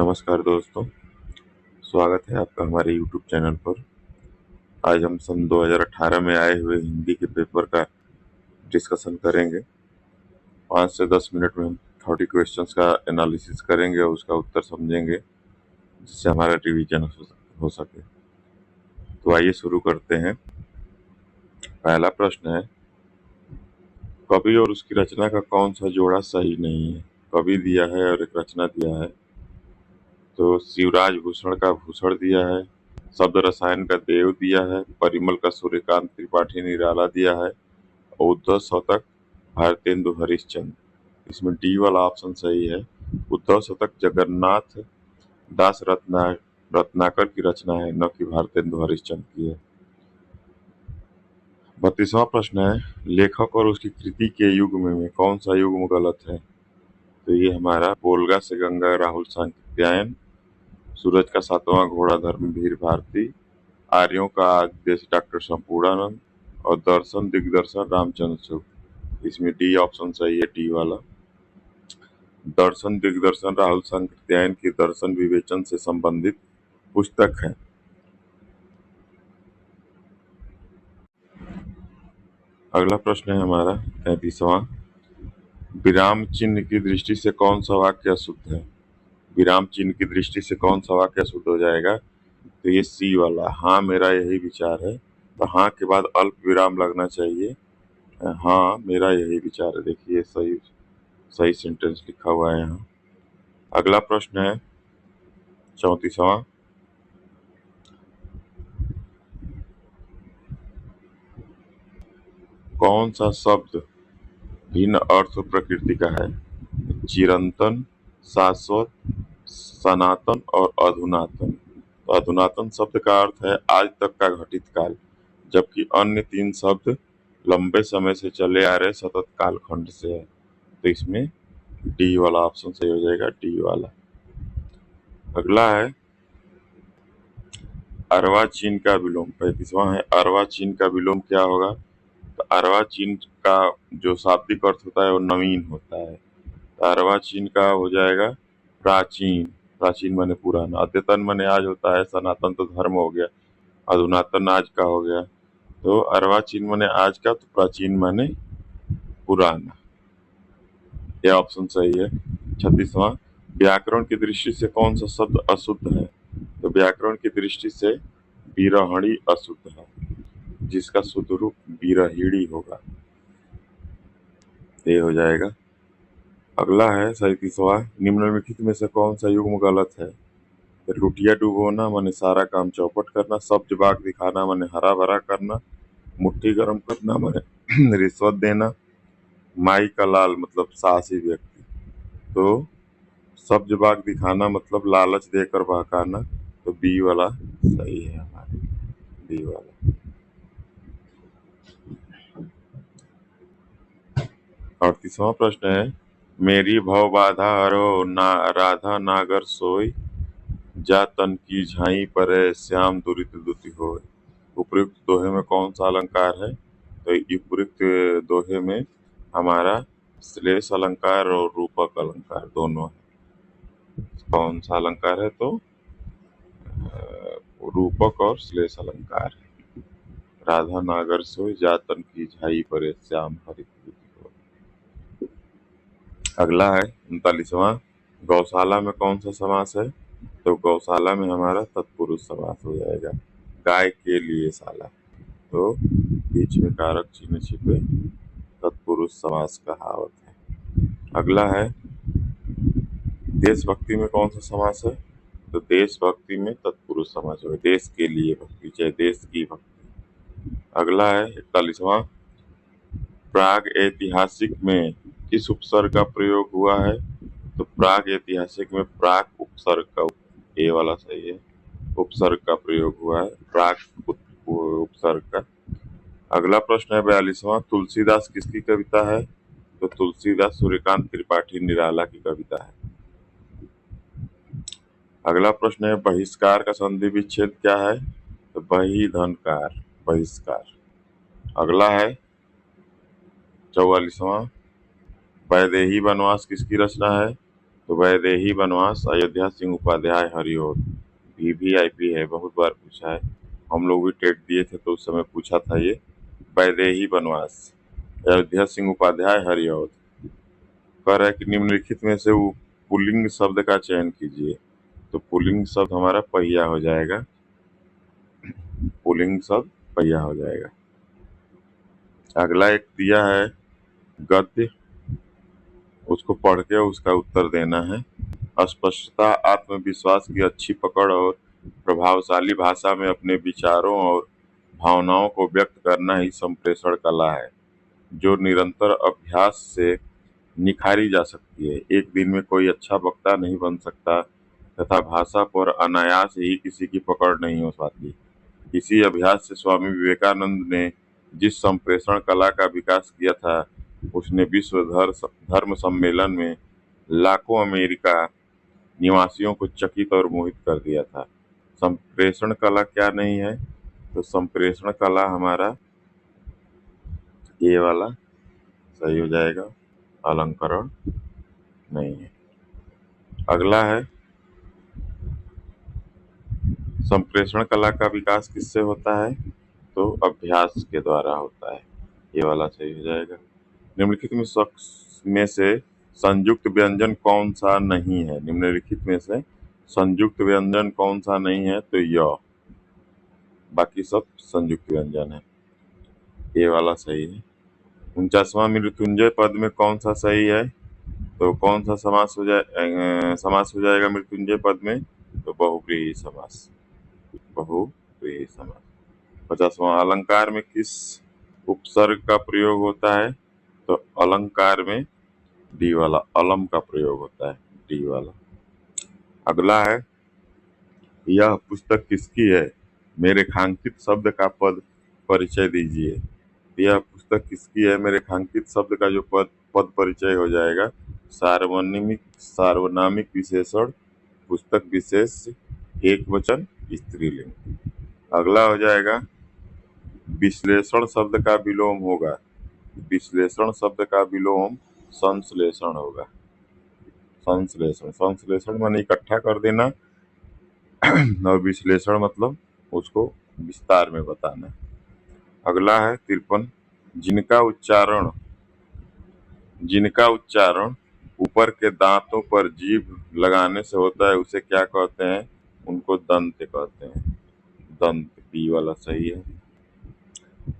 नमस्कार दोस्तों, स्वागत है आपका हमारे YouTube चैनल पर। आज हम सन 2018 में आए हुए हिंदी के पेपर का डिस्कशन करेंगे। 5 से 10 मिनट में हम 30 क्वेश्चंस का एनालिसिस करेंगे और उसका उत्तर समझेंगे, जिससे हमारा रिवीजन हो सके। तो आइए शुरू करते हैं। पहला प्रश्न है, कवि और उसकी रचना का कौन सा जोड़ा सही नहीं है? कवि दिया है और एक रचना दिया है। तो शिवराज भूषण का भूषण दिया है, शब्द रसायन का देव दिया है, परिमल का सूर्यकांत त्रिपाठी निराला दिया है, उद्धव शतक भारतेंदु हरिश्चंद्र। इसमें डी वाला ऑप्शन सही है। उद्धव शतक जगन्नाथ दास रत्नाकर की रचना है, न कि भारतेंदु हरिश्चंद्र की है। 32वां प्रश्न है, लेखक और उसकी कृति के युग्म में कौन सा युग्म गलत है? तो ये हमारा बोलगा से गंगा राहुल सांकृत्यायन, सूरज का सातवां घोड़ा धर्मवीर भारती, आर्यों का आदेश डॉक्टर संपूर्णानंद और दर्शन दिग्दर्शन रामचंद्र चौक। इसमें डी ऑप्शन सही है, डी वाला। दर्शन दिग्दर्शन राहुल सांकृत्यायन की दर्शन विवेचन से संबंधित पुस्तक है। अगला प्रश्न है हमारा 33वां, विराम चिन्ह की दृष्टि से कौन सा वाक्य अशुद्ध है? विराम चिन्ह की दृष्टि से कौन सा वाक्य अशुद्ध हो जाएगा? तो ये सी वाला, हाँ मेरा यही विचार है। तो हाँ के बाद अल्प विराम लगना चाहिए। हाँ मेरा यही विचार है। देखिए सही सेंटेंस लिखा हुआ है यहाँ। अगला प्रश्न है 34वां, कौन सा शब्द भिन्न अर्थ और प्रकृति का है? चिरंतन, शाश्वत, सनातन और अधुनातन। तो अधुनातन शब्द का अर्थ है आज तक का घटित काल, जबकि अन्य 3 शब्द लंबे समय से चले आ रहे सतत कालखंड से है। तो इसमें डी वाला ऑप्शन सही हो जाएगा, डी वाला। अगला है अर्वाचीन का विलोम। 35वां है, अर्वाचीन का विलोम क्या होगा? तो अर्वाचीन का जो शाब्दिक अर्थ होता है वो नवीन होता है। तो अर्वाचीन का हो जाएगा प्राचीन। प्राचीन माने पुराना। अद्यतन माने आज होता है, सनातन तो धर्म हो गया, अधुनातन आज का हो गया। तो अर्वाचीन माने आज का, तो प्राचीन माने पुराना। यह ऑप्शन सही है। 36वां, व्याकरण की दृष्टि से कौन सा शब्द अशुद्ध है? तो व्याकरण की दृष्टि से विरहणी अशुद्ध है, जिसका शुद्ध रूप विरहिणी होगा। ये हो जाएगा। अगला है 37वां, निम्नलिखित में से कौन सा युग्म गलत है? रोटियां डुबोना माने सारा काम चौपट करना, सब्ज बाग दिखाना माने हरा भरा करना, मुट्ठी गर्म करना माने रिश्वत देना, माई का लाल मतलब साहसी व्यक्ति। तो सब्ज बाग दिखाना मतलब लालच देकर बहकाना। तो बी वाला सही है हमारा, बी वाला। 38वां प्रश्न है, मेरी भव बाधा हरो ना राधा नागर सोई, जा तन की झाई परे श्याम दुरित दुति होय। उपयुक्त दोहे में कौन सा अलंकार है? तो उपयुक्त दोहे में हमारा श्लेष अलंकार और रूपक अलंकार दोनों है। कौन सा अलंकार है? तो रूपक और श्लेष अलंकार है। राधा नागर सोई, जा तन की झाई परे श्याम हरित दुति होय। अगला है 39वां, गौशाला में कौन सा समास है? तो गौशाला में हमारा तत्पुरुष समास हो जाएगा। गाय के लिए शाला, तो बीच में कारक चिन्ह छिपे तत्पुरुष समास कहावत है। अगला है देशभक्ति में कौन सा समास है? तो देशभक्ति में तत्पुरुष समास है, देश के लिए भक्ति, चाहे देश की भक्ति। अगला है 41वां, प्राग ऐतिहासिक में किस उपसर्ग का प्रयोग हुआ है? तो प्राग ऐतिहासिक में प्राग उपसर्ग का, ए वाला सही है, उपसर्ग का प्रयोग हुआ है, प्राग उपसर्ग का। अगला प्रश्न है 42वां, तुलसीदास किसकी कविता है? तो तुलसीदास सूर्यकांत त्रिपाठी निराला की कविता है। अगला प्रश्न है, बहिष्कार का संधि विच्छेद क्या है? तो बहिधनकार, बहिष्कार। अगला है 44वां, वैदेही वनवास किसकी रचना है? तो वैदेही वनवास, अयोध्या सिंह उपाध्याय हरिओद। वीवीआईपी है, बहुत बार पूछा है, हम लोग भी टेट दिए थे तो उस समय पूछा था ये। वैदेही वनवास, अयोध्या सिंह उपाध्याय हरिओद। कह रहा है कि निम्नलिखित में से वो पुल्लिंग शब्द का चयन कीजिए। तो पुल्लिंग शब्द हमारा पहिया हो जाएगा, पुल्लिंग शब्द पहिया हो जाएगा। अगला एक दिया है गद्य, उसको पढ़ के उसका उत्तर देना है। स्पष्टता, आत्मविश्वास की अच्छी पकड़ और प्रभावशाली भाषा में अपने विचारों और भावनाओं को व्यक्त करना ही संप्रेषण कला है, जो निरंतर अभ्यास से निखारी जा सकती है। एक दिन में कोई अच्छा वक्ता नहीं बन सकता तथा भाषा पर अनायास ही किसी की पकड़ नहीं हो पाती। इसी अभ्यास से स्वामी विवेकानंद ने जिस संप्रेषण कला का विकास किया था, उसने विश्व धर्म सम्मेलन में लाखों अमेरिका निवासियों को चकित और मोहित कर दिया था। संप्रेषण कला क्या नहीं है? तो संप्रेषण कला हमारा ये वाला सही हो जाएगा, अलंकरण नहीं है। अगला है संप्रेषण कला का विकास किससे होता है? तो अभ्यास के द्वारा होता है, ये वाला सही हो जाएगा। निम्नलिखित में से संयुक्त व्यंजन कौन सा नहीं है? निम्नलिखित में से संयुक्त व्यंजन कौन सा नहीं है? तो य, बाकी सब संयुक्त व्यंजन है, ये वाला सही है। 49वां मृत्युंजय पद में कौन सा सही है? तो कौन सा समास हो जाएगा मृत्युंजय पद में? तो बहुव्रीहि समास, बहुव्रीहि समास। 50वां अलंकार में किस उपसर्ग का प्रयोग होता है? तो अलंकार में डी वाला अलम का प्रयोग होता है, डी वाला। अगला है यह पुस्तक किसकी है? मेरे रेखांकित शब्द का पद परिचय दीजिए। यह पुस्तक किसकी है? मेरे रेखांकित शब्द का जो पद परिचय हो जाएगा, सार्वनामिक विशेषण, पुस्तक विशेष, एक वचन, स्त्रीलिंग। अगला हो जाएगा विश्लेषण शब्द का विलोम होगा। विश्लेषण शब्द का विलोम संश्लेषण होगा। संश्लेषण, संश्लेषण माने इकट्ठा कर देना और विश्लेषण मतलब उसको विस्तार में बताना। अगला है 53, जिनका उच्चारण ऊपर के दांतों पर जीभ लगाने से होता है उसे क्या कहते हैं? उनको दंत कहते हैं, दंत, बी वाला सही है।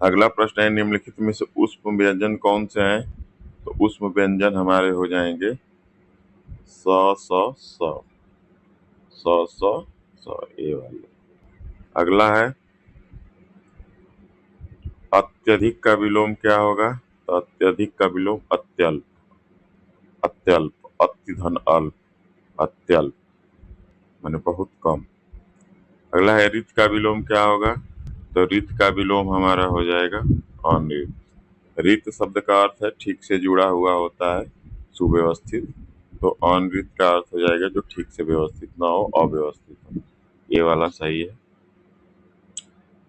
अगला प्रश्न है निम्नलिखित में से ऊष्म व्यंजन कौन से हैं? तो ऊष्म व्यंजन हमारे हो जाएंगे ये वाले। अगला है अत्यधिक का विलोम क्या होगा? तो अत्यधिक का विलोम अत्यल्प, अत्यल्प, अति धन अल्प, अत्यल्प माने बहुत कम। अगला है रित का विलोम क्या होगा? तो रित का विलोम हमारा हो जाएगा अनरित। रित शब्द का अर्थ है ठीक से जुड़ा हुआ होता है, सुव्यवस्थित, तो अनरित का अर्थ हो जाएगा जो ठीक से व्यवस्थित ना हो, अव्यवस्थित हो, ये वाला सही है।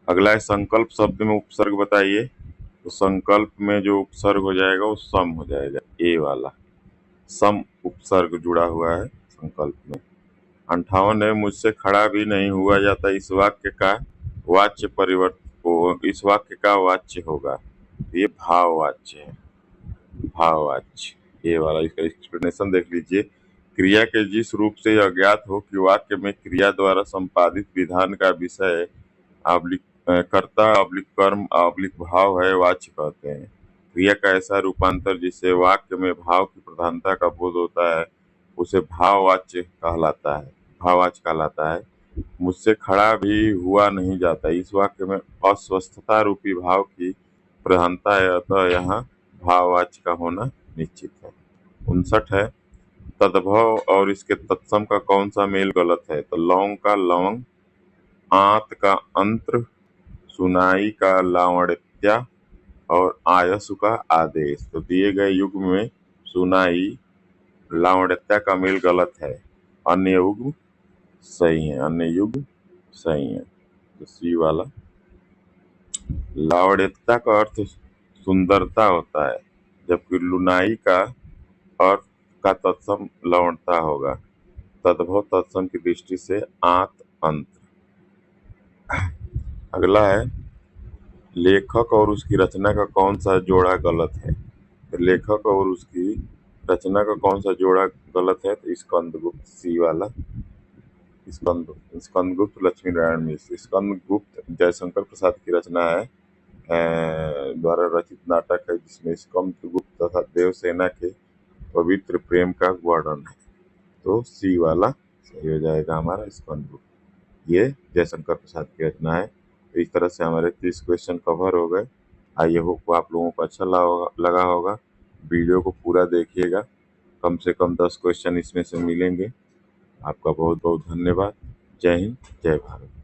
अगला है संकल्प शब्द में उपसर्ग बताइए। तो संकल्प में जो उपसर्ग हो जाएगा वो सम हो जाएगा, ए वाला, सम उपसर्ग जुड़ा हुआ है संकल्प में। 58 है मुझसे खड़ा भी नहीं हुआ जाता, इस वाक्य का वाच्य इस वाक्य का वाच्य होगा। ये भाववाच्य है, भाववाच्य, ये वाला। इसका एक्सप्लेनेशन देख लीजिए। क्रिया के जिस रूप से यह ज्ञात हो कि वाक्य में क्रिया द्वारा संपादित विधान का विषय कर्ता कर्म भाव है, वाच्य कहते हैं। क्रिया का ऐसा रूपांतर जिससे वाक्य में भाव की प्रधानता का बोध होता है उसे भाववाच्य कहलाता है, भाववाच्य कहलाता है। मुझसे खड़ा भी हुआ नहीं जाता, इस वाक्य में अस्वस्थता रूपी भाव की प्रधानता है, अतः यहाँ भाववाच्य का होना निश्चित है। 59 है तद्भव और इसके तत्सम का कौन सा मेल गलत है? तो लौंग का लवंग, आंत का अंत्र, सुनाई का लावण्यता और आयसु का आदेश। तो दिए गए युग्म में सुनाई, लावण्यता का मेल गलत है, अन्य युग्म सही है, अन्य युग्म सही है, तो सी वाला। लावण्यता का अर्थ सुंदरता होता है, जबकि लुनाई का अर्थ का तत्सम लवणता होगा। तद्भव तत्सम की दृष्टि से आंत अंत। अगला है लेखक और उसकी रचना का कौन सा जोड़ा गलत है। तो लेखक और उसकी रचना का कौन सा जोड़ा गलत है, तो स्कंदगुप्त, सी वाला स्कंदगुप्त लक्ष्मी नारायण मिश्र। स्कंदगुप्त जयशंकर प्रसाद की रचना है द्वारा रचित नाटक है जिसमें स्कंदगुप्त तथा देवसेना के पवित्र प्रेम का वर्णन है। तो सी वाला सही हो जाएगा हमारा स्कंदगुप्त। ये जयशंकर प्रसाद की रचना है। तो इस तरह से हमारे 30 क्वेश्चन कवर हो गए। आई होप आप लोगों को अच्छा लगा होगा। वीडियो को पूरा देखिएगा, कम से कम 10 क्वेश्चन इसमें से मिलेंगे। आपका बहुत बहुत धन्यवाद। जय हिंद, जय भारत।